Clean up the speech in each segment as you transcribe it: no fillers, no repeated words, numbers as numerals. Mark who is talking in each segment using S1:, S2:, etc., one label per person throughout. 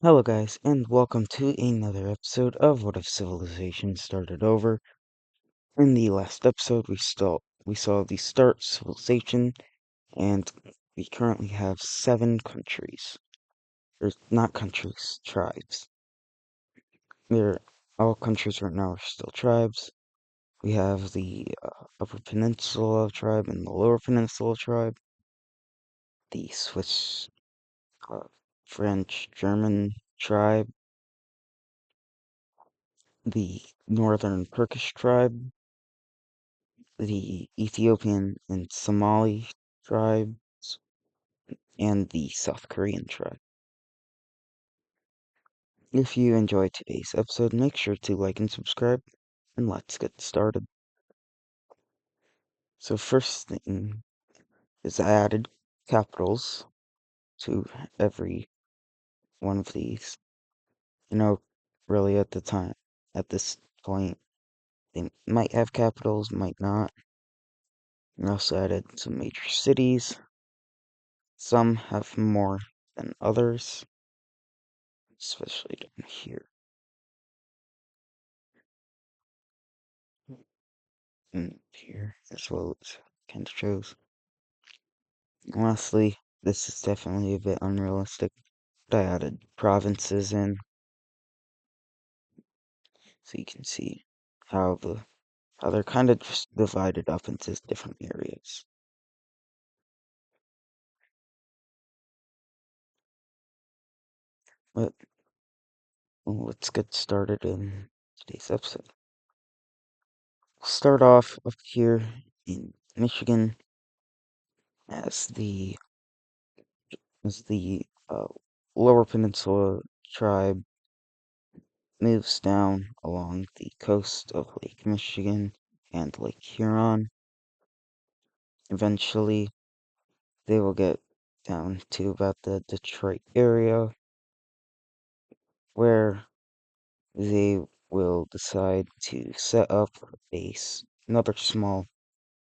S1: Hello guys, and welcome to another episode of What If Civilization Started Over. In the last episode, we saw the start of civilization, and we currently have 7 countries. Or not countries, tribes. They're all countries right now are still tribes. We have the Upper Peninsula tribe and the Lower Peninsula tribe, the Swiss, French, German tribe, the Northern Turkish tribe, the Ethiopian and Somali tribes, and the South Korean tribe. If you enjoyed today's episode, make sure to like and subscribe, and let's get started. So first thing is I added capitals to every one of these. Really at this point, they might have capitals, might not. I also added some major cities. Some have more than others, especially down here. And here as well as kind of shows. Lastly, this is definitely a bit unrealistic, but I added provinces in so you can see how they're kind of just divided up into different areas. But let's get started in today's episode. We'll start off up here in Michigan as the Lower Peninsula tribe moves down along the coast of Lake Michigan and Lake Huron. Eventually, they will get down to about the Detroit area, where they will decide to set up a base, another small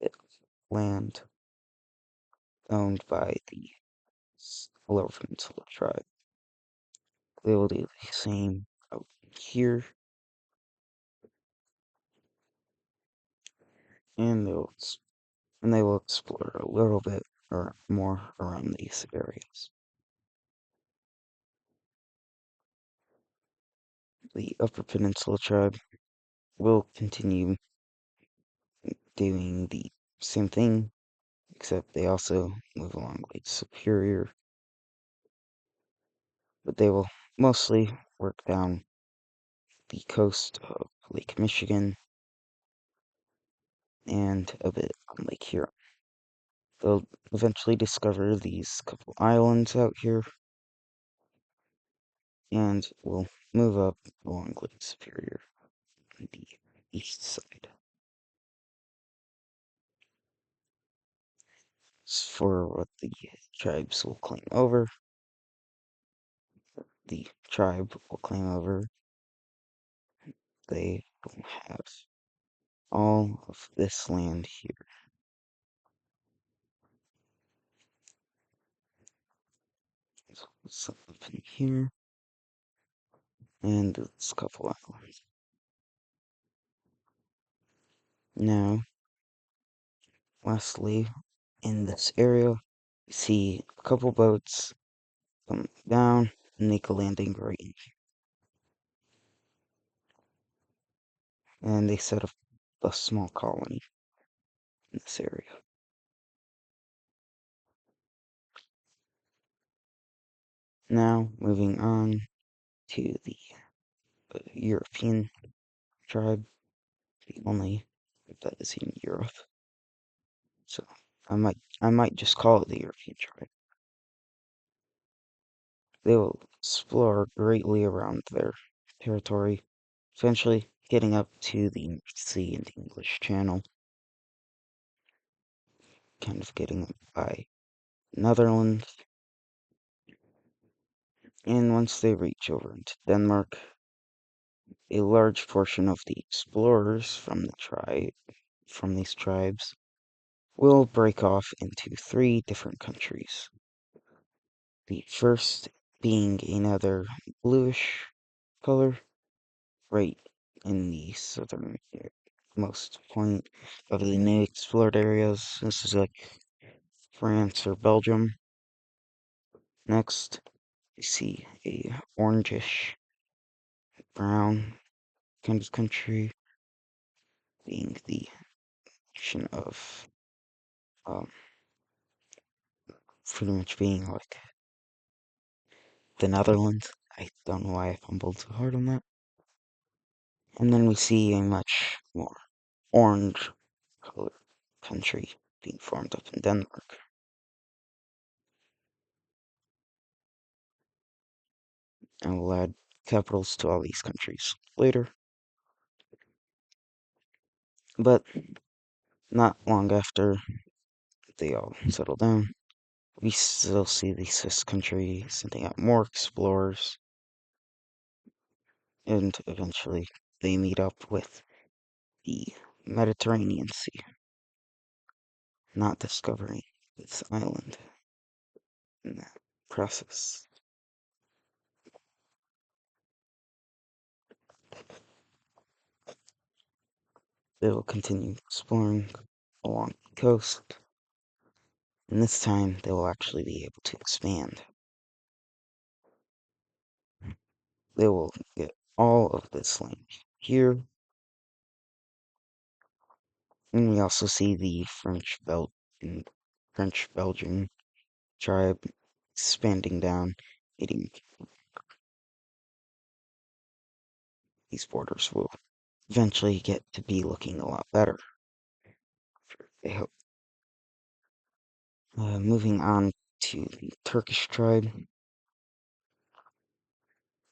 S1: bit of land owned by the Lower Peninsula tribe. They will do the same out here, and they will explore a little bit or more around these areas. The Upper Peninsula tribe will continue doing the same thing, except they also move along Lake Superior, but they will mostly work down the coast of Lake Michigan and a bit on Lake Huron. They'll eventually discover these couple islands out here and will move up along Lake Superior on the east side. As for what the tribes will claim over, the tribe will claim over, they will have all of this land here. So up in here, and this couple islands. Now, lastly, in this area, you see a couple boats come down and make a landing right in here. And they set up a small colony in this area. Now, moving on to the European tribe, the only that is in Europe. So I might just call it the European tribe. They will explore greatly around their territory, eventually getting up to the North Sea and the English Channel, kind of getting up by Netherlands. And once they reach over into Denmark, a large portion of the explorers from these tribes will break off into 3 different countries. The first being another bluish color right in the southernmost point of the new explored areas. This is like France or Belgium. Next, we see a orangish brown kind of country being the nation of um, pretty much being like the Netherlands. I don't know why I fumbled so hard on that. And then we see a much more orange colored country being formed up in Denmark. And we'll add capitals to all these countries later. But not long after they all settle down, we still see the Swiss country sending out more explorers, and eventually they meet up with the Mediterranean Sea, not discovering this island in that process. They will continue exploring along the coast, and this time they will actually be able to expand. They will get all of this land here, and we also see the French Belgian tribe expanding down, eating these borders will eventually get to be looking a lot better. I hope. Moving on to the Turkish tribe,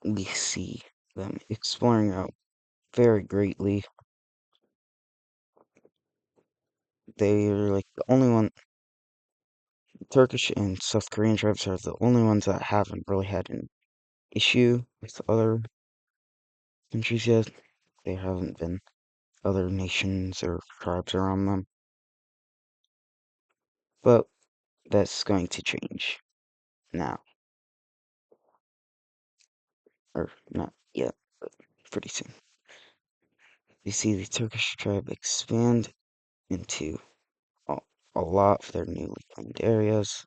S1: we see them exploring out very greatly. They are like the only one, Turkish and South Korean tribes are the only ones that haven't really had an issue with other countries yet. There haven't been other nations or tribes around them. But that's going to change now. Or not yet, but pretty soon. We see the Turkish tribe expand into a, a lot of their newly claimed areas.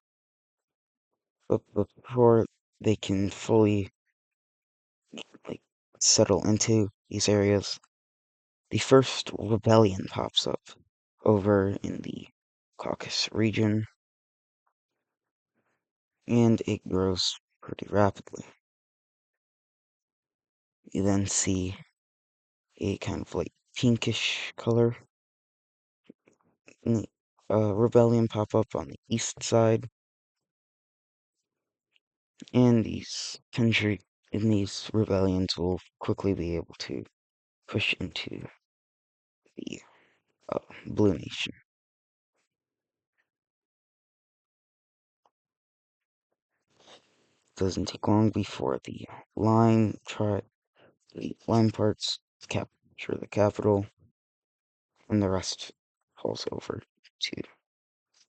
S1: But before they can fully like settle into these areas, the first rebellion pops up over in the Caucasus region, and it grows pretty rapidly. You then see a kind of like pinkish color in the rebellion pop up on the east side, and these rebellions will quickly be able to push into the Blue Nation. Doesn't take long before the line parts capture the capital, and the rest falls over to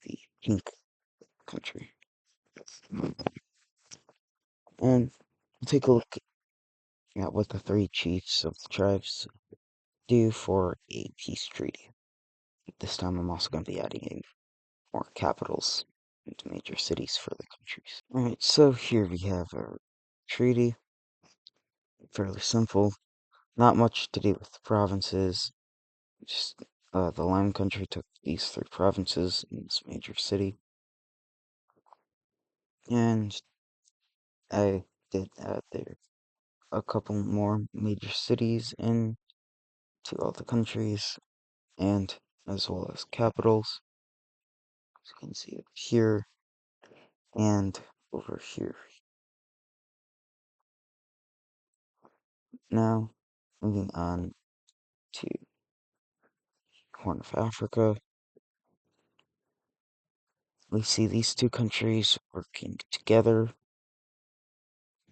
S1: the pink country. And we'll take a look at what the three chiefs of the tribes do for a peace treaty. This time I'm also going to be adding in more capitals into major cities for the countries. Alright, so here we have our treaty. Fairly simple. Not much to do with the provinces. Just the Lime country took these three provinces in this major city. And I did add there a couple more major cities in to all the countries, and as well as capitals. As you can see up here and over here. Now, moving on to Horn of Africa, we see these two countries working together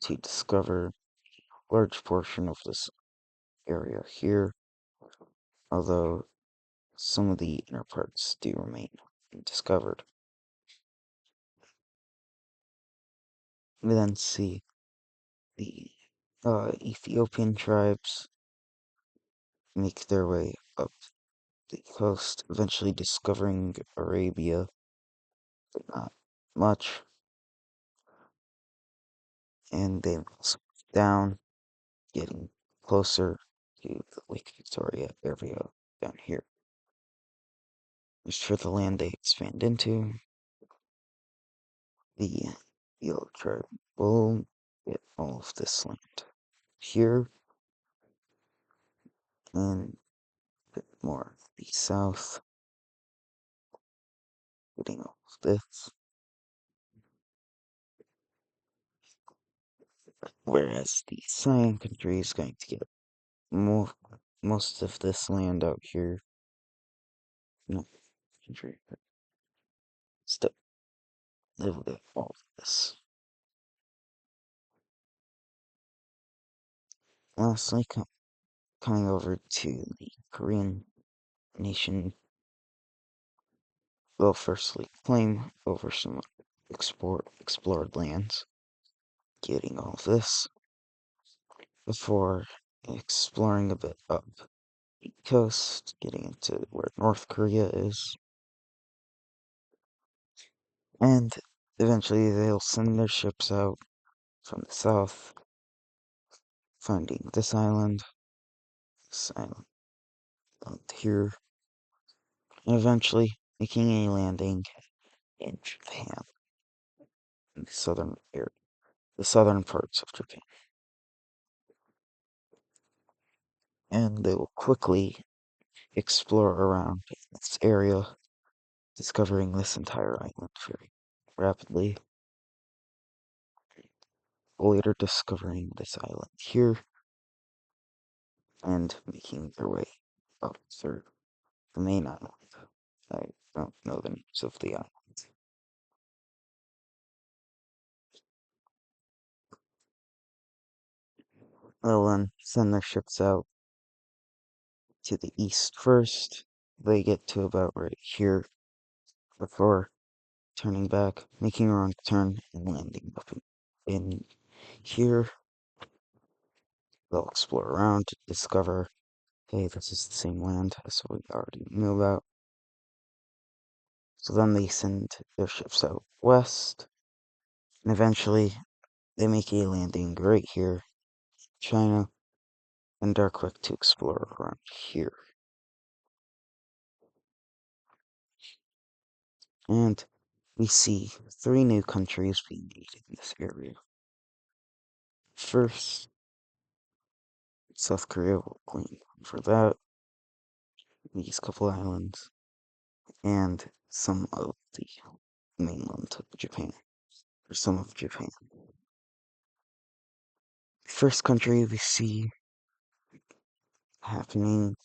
S1: to discover a large portion of this area here, although some of the inner parts do remain undiscovered. We then see the Ethiopian tribes make their way up the coast, eventually discovering Arabia, but not much, and they slow down, getting closer to the Lake Victoria area down here. As for the land they expand into, the Yellow tribe will get all of this land here and a bit more the south, getting all of this, whereas the Cyan country is going to get more, most of this land out here. No, country, but still, they will get all of this. Lastly, coming over to the Korean nation, will firstly claim over some explored lands, getting all of this before exploring a bit up the coast, getting into where North Korea is, and eventually they'll send their ships out from the south, finding this island here, and eventually making a landing in Japan, in the southern area, the southern parts of Japan. And they will quickly explore around this area, discovering this entire island very rapidly. Later discovering this island here and making their way up through the main island. I don't know the names of the islands. They'll then send their ships out to the east first. They get to about right here before turning back, making a wrong turn and landing up in here. They'll explore around to discover, hey, this is the same land as we already knew about. So then they send their ships out west, and eventually they make a landing right here, China, and are quick to explore around here. And we see 3 new countries being made in this area. First, South Korea will claim for that, these couple islands, and some of the mainland of Japan, or some of Japan. First country we see happening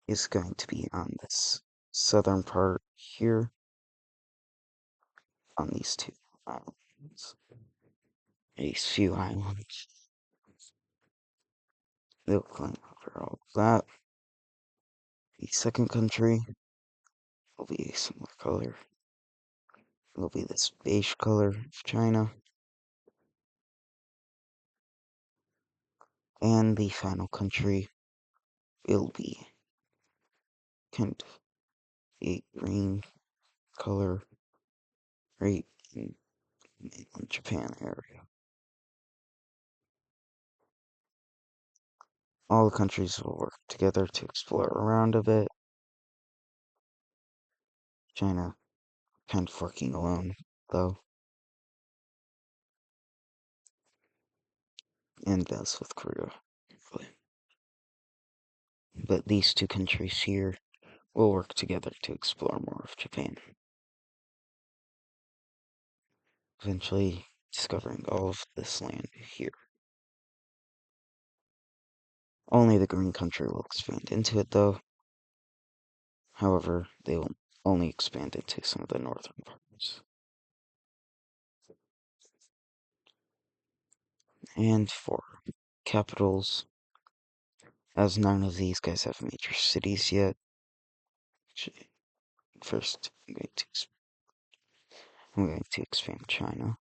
S1: is going to be on this southern part here, on these 2 islands. These few islands. They'll claim for all of that. The second country will be a similar color. It will be this beige color of China. And the final country will be kind of a green color right in mainland Japan area. All the countries will work together to explore around a bit. China kind of working alone, though. And as with Korea, really. But these 2 countries here will work together to explore more of Japan, eventually discovering all of this land here. Only the green country will expand into it, though. However, they will only expand into some of the northern parts. And for capitals, as none of these guys have major cities yet, first I'm going to expand China.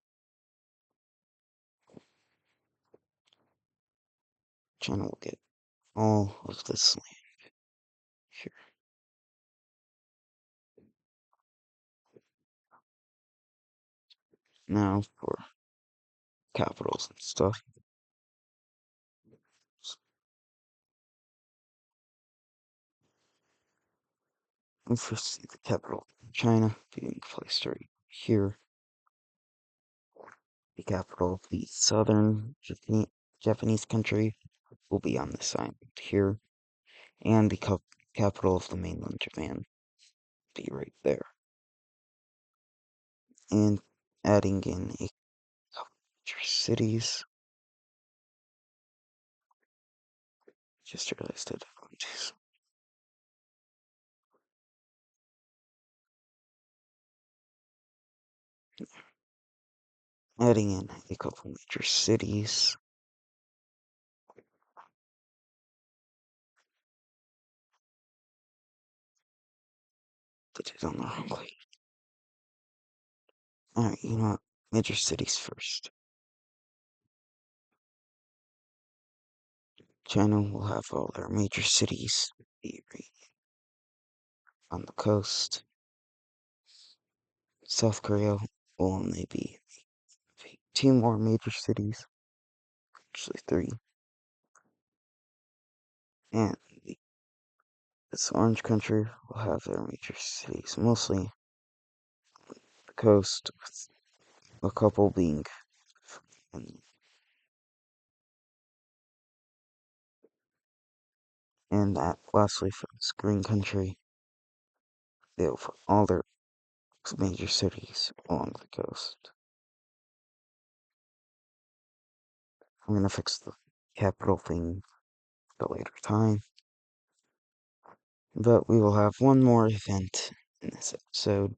S1: China will get all of this land here. Now for capitals and stuff. We first see the capital of China being placed right here. The capital of the southern Japanese country will be on this island here, and the capital of the mainland Japan be right there. And adding in a couple major cities. Just realized I did adding in a couple major cities. Did it on the wrong way. Alright, you know what? Major cities first. China will have all their major cities be right on the coast. South Korea will only be two more major cities, actually three. And this orange country will have their major cities mostly on the coast, with a couple being in, and that lastly for this green country, they'll put all their major cities along the coast. I'm gonna fix the capital thing at a later time. But we will have one more event in this episode,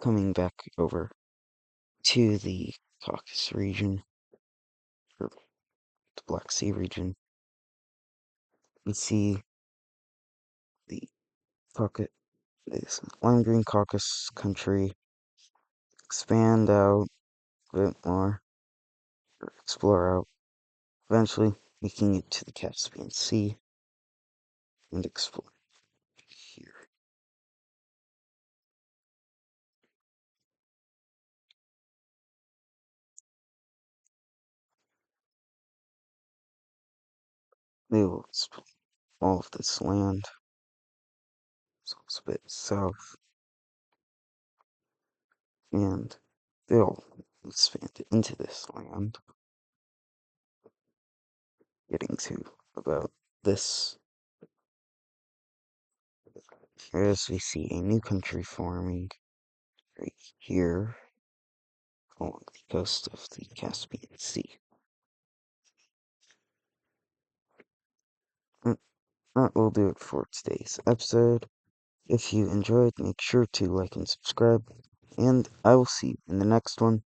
S1: coming back over to the Caucasus region, or the Black Sea region. We see the this lime green Caucasus country expand out a bit more, or explore out, eventually making it to the Caspian Sea and explore here. They will explore all of this land, so it's a bit south, and they'll expand into this land, getting to about this. As we see a new country forming right here along the coast of the Caspian Sea. And that will do it for today's episode. If you enjoyed, make sure to like and subscribe, and I will see you in the next one.